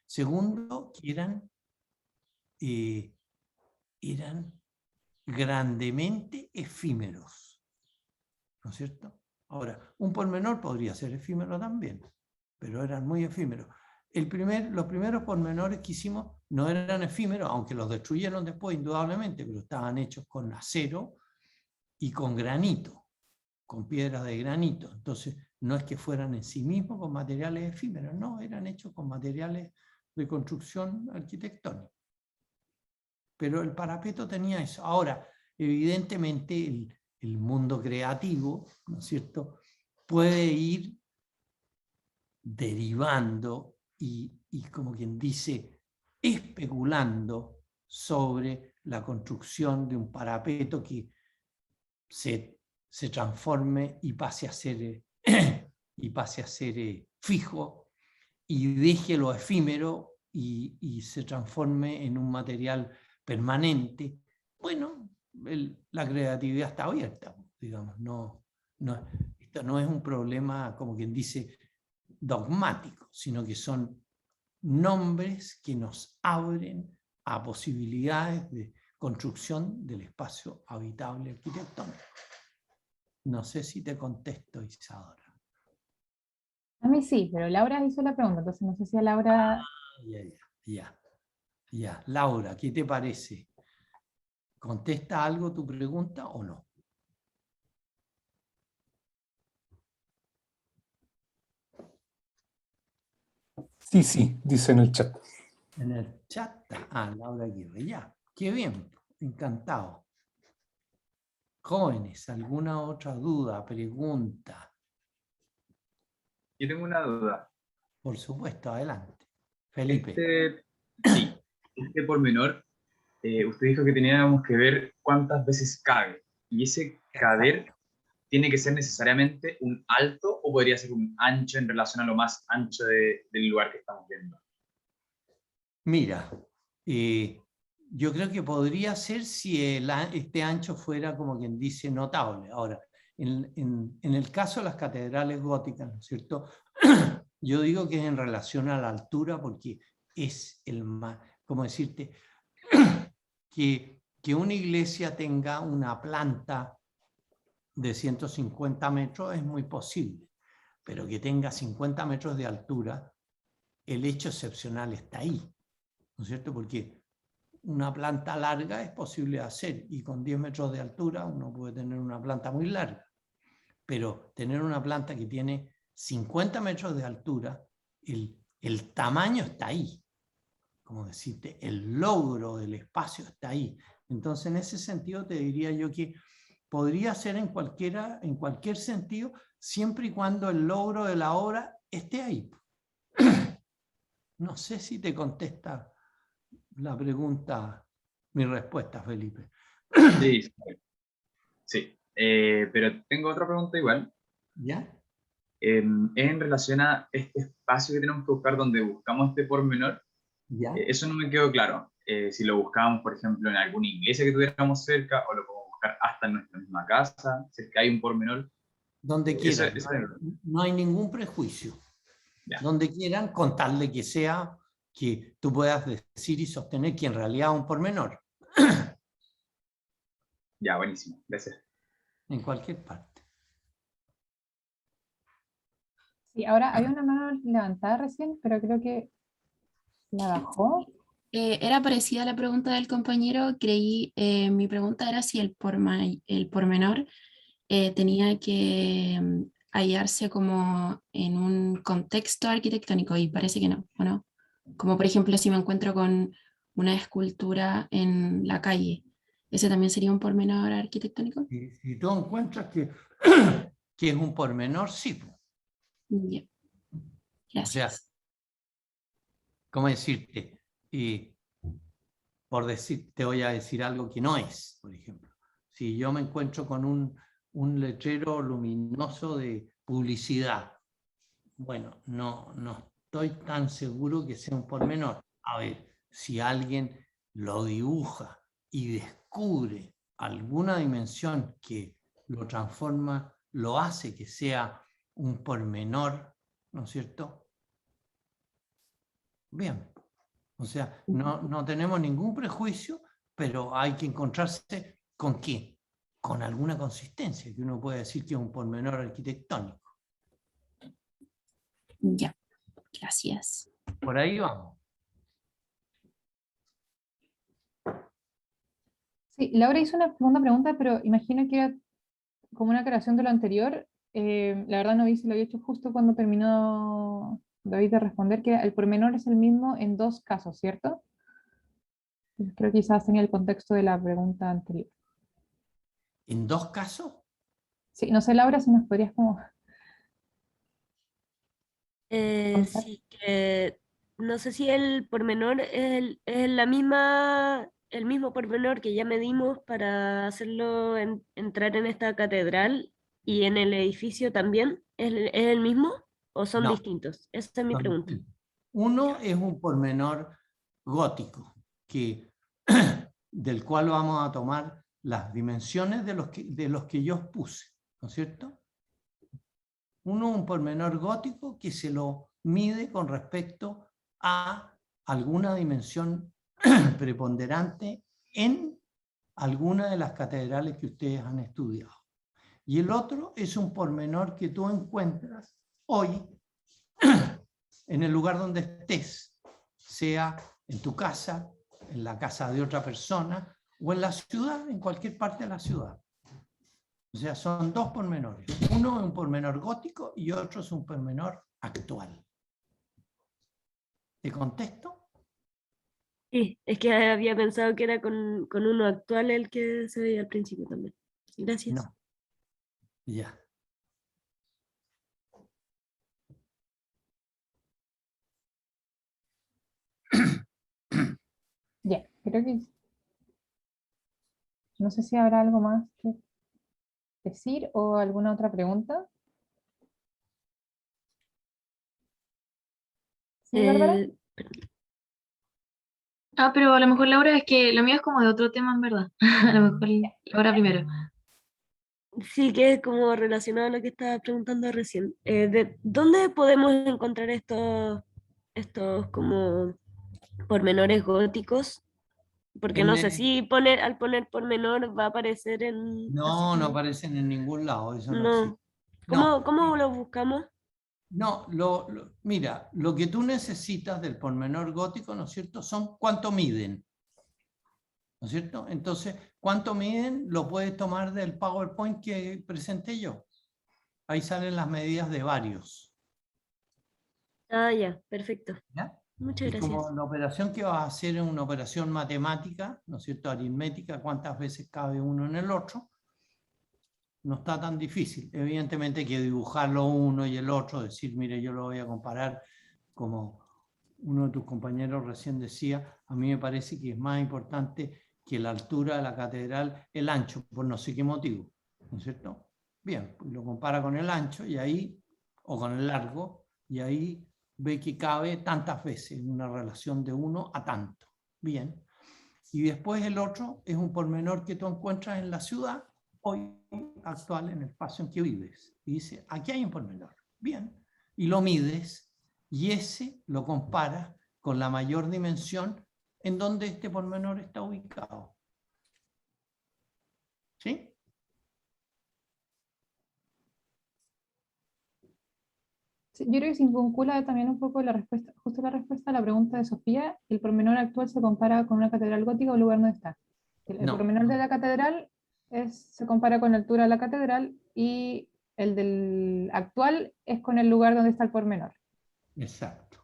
Segundo, que eran grandemente efímeros, ¿no es cierto? Ahora, un pormenor podría ser efímero también, pero eran muy efímeros. Los primeros pormenores que hicimos no eran efímeros, aunque los destruyeron después, indudablemente, pero estaban hechos con acero y con granito. con piedras de granito. Entonces, no es que fueran en sí mismos con materiales efímeros, no, eran hechos con materiales de construcción arquitectónica. Pero el parapeto tenía eso. Ahora, evidentemente, el mundo creativo, ¿no es cierto?, puede ir derivando y como quien dice, especulando sobre la construcción de un parapeto que se transforme y pase a ser, fijo y deje lo efímero y se transforme en un material permanente. Bueno, la creatividad está abierta, digamos, esto no es un problema, como quien dice, dogmático, sino que son nombres que nos abren a posibilidades de construcción del espacio habitable arquitectónico. No sé si te contesto, Isadora. A mí sí, pero Laura hizo la pregunta, entonces no sé si a Laura... Ya. Laura, ¿qué te parece? ¿Contesta algo tu pregunta o no? Sí, dice en el chat. En el chat. Laura Aguirre, ya. Qué bien, encantado. Jóvenes, ¿alguna otra duda, pregunta? Yo tengo una duda. Por supuesto, adelante. Felipe. Este pormenor, usted dijo que teníamos que ver cuántas veces cabe. ¿Y ese caber tiene que ser necesariamente un alto o podría ser un ancho en relación a lo más ancho del lugar que estamos viendo? Mira, yo creo que podría ser si este ancho fuera, como quien dice, notable. Ahora, en el caso de las catedrales góticas, ¿no es cierto? Yo digo que es en relación a la altura porque es el más, como decirte, que una iglesia tenga una planta de 150 metros es muy posible, pero que tenga 50 metros de altura, el hecho excepcional está ahí, ¿no es cierto? Porque una planta larga es posible hacer y con 10 metros de altura uno puede tener una planta muy larga, pero tener una planta que tiene 50 metros de altura, el tamaño está ahí, como decirte, el logro del espacio está ahí. Entonces, en ese sentido te diría yo que podría ser en cualquier sentido, siempre y cuando el logro de la obra esté ahí. No sé si te contesta la pregunta, mi respuesta, Felipe. Sí. Pero tengo otra pregunta igual. ¿Ya? Es en relación a este espacio que tenemos que buscar donde buscamos este pormenor. ¿Ya? Eso no me quedó claro. Si lo buscábamos, por ejemplo, en alguna iglesia que tuviéramos cerca, o lo podemos buscar hasta en nuestra misma casa, si es que hay un pormenor. Donde quieran. Eso, No hay ningún prejuicio. ya. Donde quieran, con tal de que sea que tú puedas decir y sostener que en realidad es un pormenor. Ya, buenísimo. Gracias. En cualquier parte. Sí, ahora hay una mano levantada recién, pero creo que la bajó. Era parecida a la pregunta del compañero. Mi pregunta era si el pormenor tenía que hallarse como en un contexto arquitectónico, y parece que no, ¿o no? Como por ejemplo si me encuentro con una escultura en la calle, ¿ese también sería un pormenor arquitectónico? Y si tú encuentras que, que es un pormenor, sí. Ya. O sea, Gracias. ¿cómo decirte? Por decir, te voy a decir algo que no es, por ejemplo. Si yo me encuentro con un letrero luminoso de publicidad, bueno, no estoy tan seguro que sea un pormenor. A ver, si alguien lo dibuja y descubre alguna dimensión que lo transforma, lo hace que sea un pormenor, ¿no es cierto? Bien. O sea, no tenemos ningún prejuicio, pero hay que encontrarse con qué, con alguna consistencia, que uno puede decir que es un pormenor arquitectónico. Ya, gracias. Por ahí vamos. Sí, Laura hizo una segunda pregunta, pero imagino que era como una aclaración de lo anterior. La verdad no vi si lo había hecho justo cuando terminó David de responder, que el pormenor es el mismo en dos casos, ¿cierto? Creo que quizás tenía el contexto de la pregunta anterior. ¿En dos casos? Sí, no sé, Laura, si nos podrías como contar. Sí, que no sé si el pormenor es la misma, el mismo pormenor que ya medimos para hacerlo entrar en esta catedral y en el edificio también. Es el mismo o son No. distintos? Esa es mi Son pregunta. distintos. Uno es un pormenor gótico, del cual vamos a tomar las dimensiones de los que yo os puse, ¿no es cierto? Uno es un pormenor gótico que se lo mide con respecto a alguna dimensión preponderante en alguna de las catedrales que ustedes han estudiado. Y el otro es un pormenor que tú encuentras hoy en el lugar donde estés, sea en tu casa, en la casa de otra persona o en la ciudad, en cualquier parte de la ciudad. O sea, son dos pormenores. Uno es un pormenor gótico y otro es un pormenor actual. ¿Te contesto? Sí, es que había pensado que era con uno actual el que se veía al principio también. Gracias. No. Ya. Ya, creo que no sé si habrá algo más que decir o alguna otra pregunta. ¿Sí, Bárbara? Pero a lo mejor Laura, es que lo mío es como de otro tema en verdad. A lo mejor Laura primero. Sí, que es como relacionado a lo que estaba preguntando recién. ¿De dónde podemos encontrar estos como pormenores góticos? Porque no sé si al poner pormenor va a aparecer en... así No, no como... aparecen en ningún lado, eso no existe. No. No, ¿Cómo lo buscamos? no, mira, lo que tú necesitas del pormenor gótico, ¿no es cierto?, son cuánto miden, ¿no es cierto? Entonces, cuánto miden lo puedes tomar del PowerPoint que presenté yo. Ahí salen las medidas de varios. Ah, ya, perfecto. ¿Ya? Muchas Y gracias. como la operación que vas a hacer es una operación matemática, ¿no es cierto?, aritmética, cuántas veces cabe uno en el otro, no está tan difícil. Evidentemente hay que dibujarlo uno y el otro, decir, mire, yo lo voy a comparar como uno de tus compañeros recién decía, a mí me parece que es más importante que la altura de la catedral, el ancho, por no sé qué motivo, ¿no es cierto? Bien, pues lo compara con el ancho y ahí, o con el largo, y ahí ve que cabe tantas veces en una relación de 1 a tanto. Bien. Y después el otro es un pormenor que tú encuentras en la ciudad, hoy actual, en el espacio en que vives. Y dice, aquí hay un pormenor. Bien. Y lo mides y ese lo comparas con la mayor dimensión en donde este pormenor está ubicado. ¿Sí? Sí, yo creo que se vincula también un poco la respuesta, justo la respuesta a la pregunta de Sofía. El pormenor actual se compara con una catedral gótica o el lugar donde está. El No, pormenor de la catedral se compara con la altura de la catedral y el del actual es con el lugar donde está el pormenor. exacto.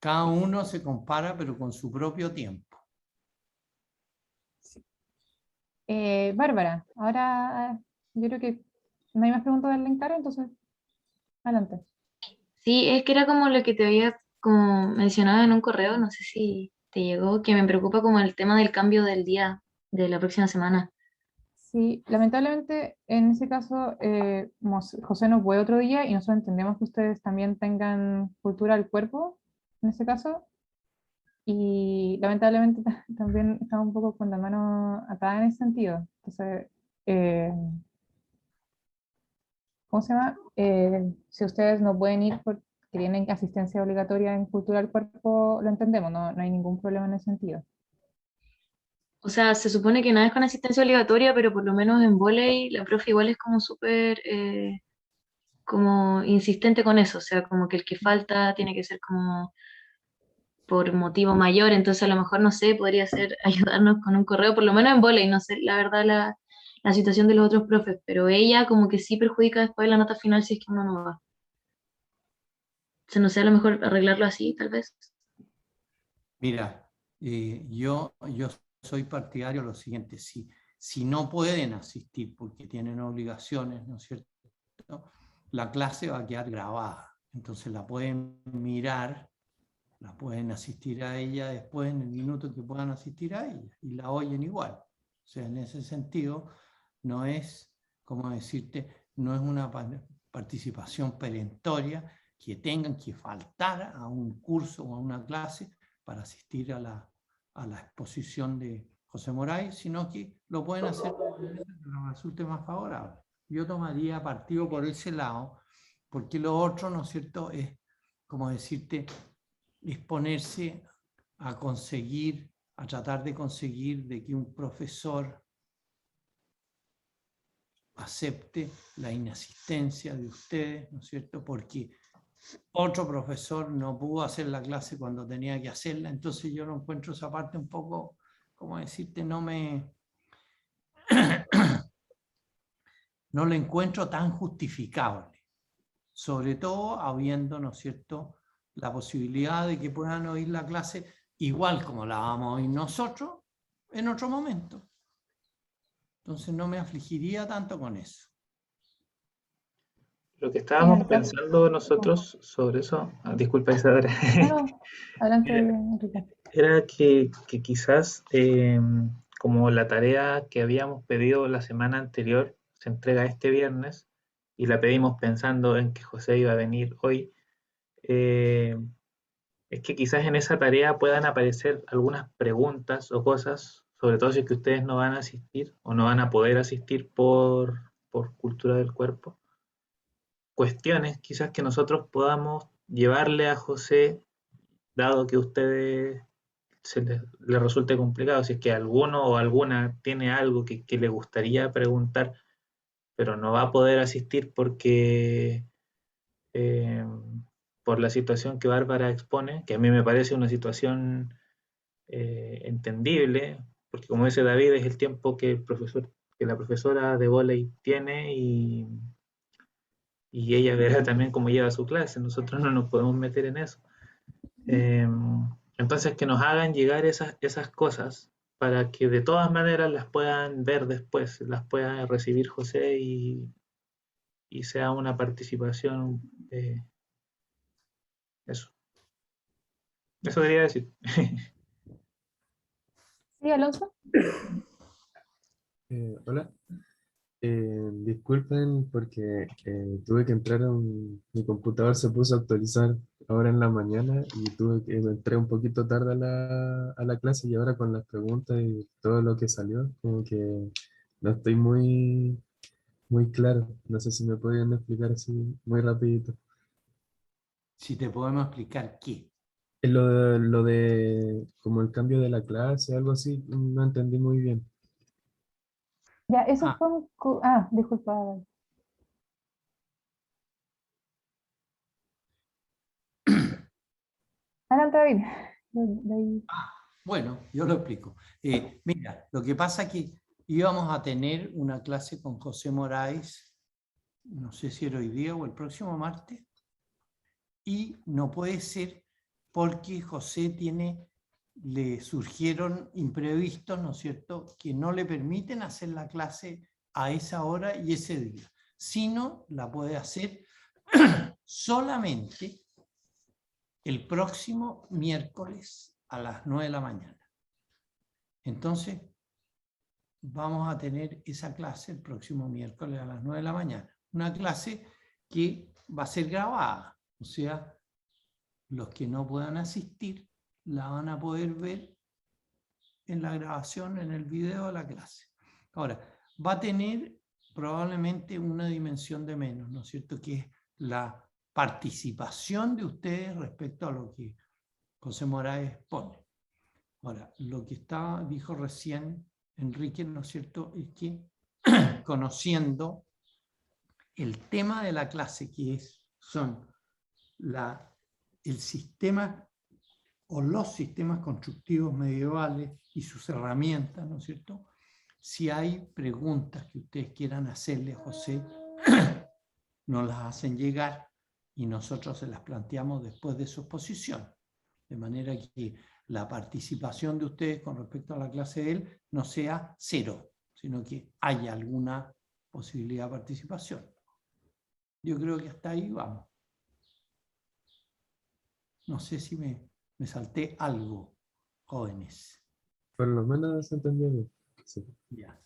Cada uno se compara, pero con su propio tiempo. Bárbara, ahora yo creo que no hay más preguntas del Encara, entonces adelante. Sí, es que era como lo que te había como mencionado en un correo, no sé si te llegó, que me preocupa como el tema del cambio del día de la próxima semana. Sí, lamentablemente en ese caso José nos fue otro día y nosotros entendemos que ustedes también tengan cultura del cuerpo en ese caso y lamentablemente también estamos un poco con la mano atada en ese sentido. Entonces, ¿cómo se llama? Si ustedes no pueden ir porque tienen asistencia obligatoria en cultura del cuerpo, lo entendemos, no hay ningún problema en ese sentido. O sea, se supone que nada es con asistencia obligatoria, pero por lo menos en vóley la profe igual es como súper como insistente con eso, o sea, como que el que falta tiene que ser como por motivo mayor, entonces a lo mejor, no sé, podría ser ayudarnos con un correo, por lo menos en vóley, no sé, la verdad la situación de los otros profes, pero ella como que sí perjudica después la nota final si es que uno no va. Se no sé, a lo mejor arreglarlo así, tal vez. Mira, yo soy partidario de lo siguiente, si no pueden asistir porque tienen obligaciones, ¿no es cierto? La clase va a quedar grabada, entonces la pueden mirar, la pueden asistir a ella después en el minuto que puedan asistir a ella, y la oyen igual. O sea, en ese sentido, no es, como decirte, no es una participación perentoria que tengan que faltar a un curso o a una clase para asistir a la exposición de José Moraes, sino que lo pueden hacer de manera que les resulte más favorable. Yo tomaría partido por ese lado, porque lo otro, ¿no es cierto?, es, como decirte, exponerse a conseguir, a tratar de conseguir de que un profesor acepte la inasistencia de ustedes, ¿no es cierto?, porque otro profesor no pudo hacer la clase cuando tenía que hacerla, entonces yo no encuentro esa parte un poco, como decirte, no la encuentro tan justificable, sobre todo habiendo, ¿no es cierto?, la posibilidad de que puedan oír la clase igual como la vamos a oír nosotros en otro momento. Entonces no me afligiría tanto con eso. Lo que Sí, en estábamos el caso. pensando nosotros sobre eso, disculpa Isadora, No, adelante, era, Enrique. era que quizás como la tarea que habíamos pedido la semana anterior se entrega este viernes y la pedimos pensando en que José iba a venir hoy, es que quizás en esa tarea puedan aparecer algunas preguntas o cosas, sobre todo si es que ustedes no van a asistir o no van a poder asistir por cultura del cuerpo, cuestiones quizás que nosotros podamos llevarle a José, dado que a ustedes le resulte complicado, si es que alguno o alguna tiene algo que le gustaría preguntar, pero no va a poder asistir porque eh, por la situación que Bárbara expone, que a mí me parece una situación entendible, porque como dice David, es el tiempo que que la profesora de vóley tiene y ella verá también cómo lleva su clase, nosotros no nos podemos meter en eso. Entonces que nos hagan llegar esas cosas para que de todas maneras las puedan ver después, las pueda recibir José y sea una participación. Eso. Eso quería decir. Sí, Alonso. Hola. Disculpen porque tuve que entrar mi computador se puso a actualizar ahora en la mañana y entré un poquito tarde a la clase y ahora con las preguntas y todo lo que salió, como que no estoy muy claro. No sé si me podrían explicar así muy rapidito. Si te podemos explicar qué. Lo de como el cambio de la clase, algo así, no entendí muy bien. Ya, eso Ah, fue disculpa. Adelante, David. De ahí. bueno, yo lo explico. Mira, lo que pasa es que íbamos a tener una clase con José Moraes, no sé si era hoy día o el próximo martes, y no puede ser porque José le surgieron imprevistos, ¿no es cierto?, que no le permiten hacer la clase a esa hora y ese día, sino la puede hacer solamente el próximo miércoles a las 9 de la mañana. Entonces, vamos a tener esa clase el próximo miércoles a las 9 de la mañana. Una clase que va a ser grabada, o sea, los que no puedan asistir la van a poder ver en la grabación, en el video de la clase. Ahora, va a tener probablemente una dimensión de menos, ¿no es cierto?, que es la participación de ustedes respecto a lo que José Moraes pone. Ahora, lo que dijo recién Enrique, ¿no es cierto?, es que conociendo el tema de la clase, que son el sistema o los sistemas constructivos medievales y sus herramientas, ¿no es cierto?, Si hay preguntas que ustedes quieran hacerle a José, nos las hacen llegar y nosotros se las planteamos después de su exposición. De manera que la participación de ustedes con respecto a la clase de él no sea cero, sino que haya alguna posibilidad de participación. Yo creo que hasta ahí vamos. No sé si me salté algo, jóvenes. Por lo menos se entendió bien. Sí, Ya.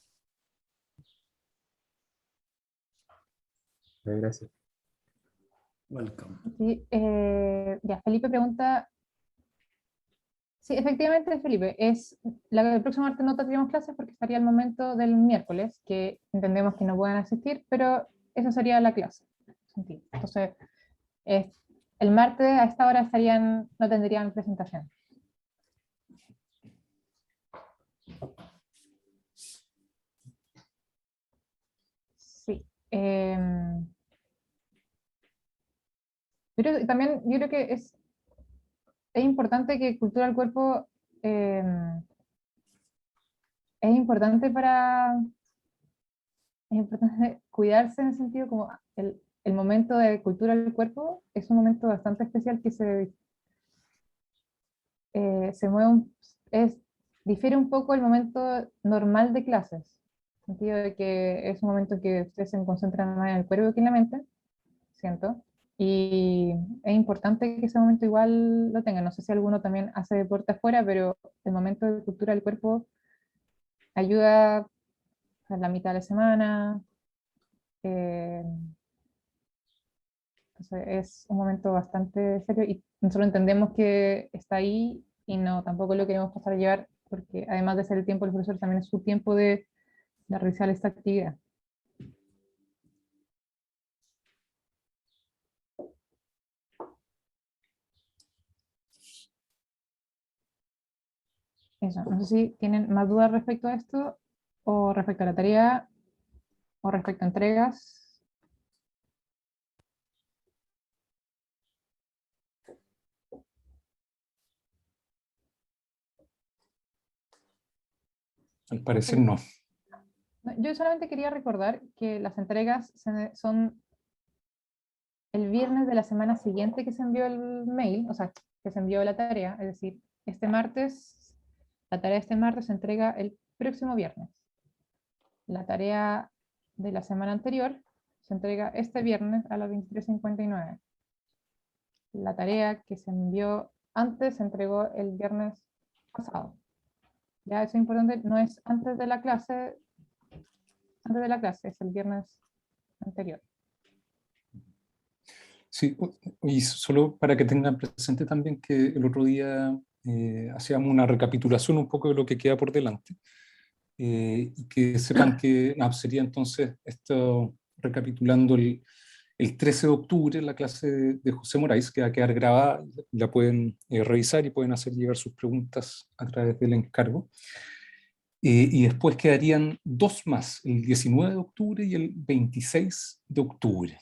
gracias. Welcome. Sí, ya, Felipe pregunta. Sí, efectivamente, Felipe, el próximo martes no tendríamos clases porque estaría el momento del miércoles, que entendemos que no pueden asistir, pero esa sería la clase. Entonces, el martes a esta hora no tendrían presentación. Sí. Pero también yo creo que es importante que cultura del cuerpo es importante cuidarse en el sentido como el momento de cultura del cuerpo es un momento bastante especial que se mueve, difiere un poco el momento normal de clases, en el sentido de que es un momento en que ustedes se concentran más en el cuerpo que en la mente, siento, y es importante que ese momento igual lo tengan. No sé si alguno también hace deporte afuera, pero el momento de cultura del cuerpo ayuda a la mitad de la semana. Entonces es un momento bastante serio y nosotros entendemos que está ahí y no, tampoco lo queremos pasar a llevar porque además de ser el tiempo del profesor también es su tiempo de realizar esta actividad. Eso, no sé si tienen más dudas respecto a esto o respecto a la tarea o respecto a entregas. Al parecer no. Yo solamente quería recordar que las entregas son el viernes de la semana siguiente que se envió el mail, o sea, que se envió la tarea, es decir, este martes, la tarea de este martes se entrega el próximo viernes. La tarea de la semana anterior se entrega este viernes a las 23:59. La tarea que se envió antes se entregó el viernes pasado. Ya eso es importante, no es antes de la clase, es el viernes anterior. Sí, y solo para que tengan presente también que el otro día hacíamos una recapitulación un poco de lo que queda por delante, y que sepan que sería entonces esto, recapitulando el 13 de octubre, la clase de José Moraes, que va a quedar grabada, la pueden revisar y pueden hacer llegar sus preguntas a través del encargo. Y después quedarían dos más, el 19 de octubre y el 26 de octubre.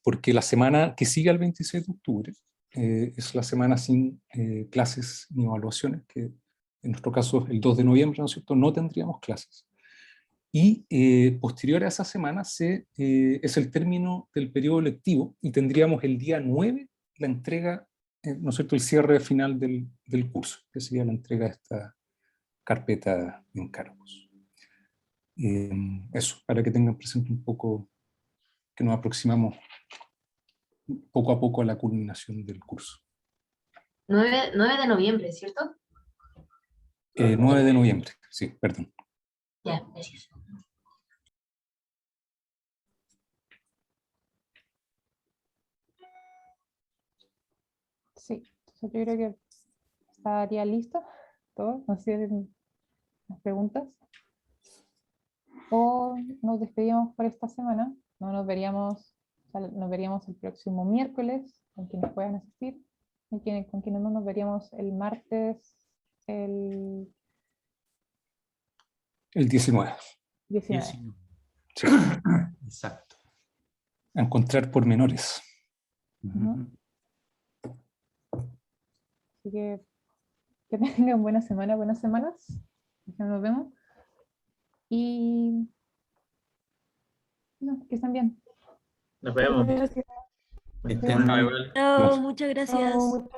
Porque la semana que sigue al 26 de octubre es la semana sin clases ni evaluaciones, que en nuestro caso el 2 de noviembre, ¿no es cierto?, no tendríamos clases. Y posterior a esa semana es el término del periodo lectivo y tendríamos el día 9 la entrega, ¿no es cierto?, el cierre final del curso, que sería la entrega de esta carpeta de encargos. Eso, para que tengan presente un poco que nos aproximamos poco a poco a la culminación del curso. 9 de noviembre, ¿cierto? 9 de noviembre, sí, perdón. Ya, gracias. Sí, yo creo que estaría listo todo, no sé si tienen las preguntas. O nos despedimos por esta semana, nos veríamos el próximo miércoles con quienes puedan asistir y con quienes no nos veríamos el martes el 19. 19. Sí. Exacto. A encontrar pormenores. Así que tengan buena semana, buenas semanas. Nos vemos. Y no, que estén bien. Nos vemos. Estén Bueno, muy igual. Chao, muchas gracias. Chao.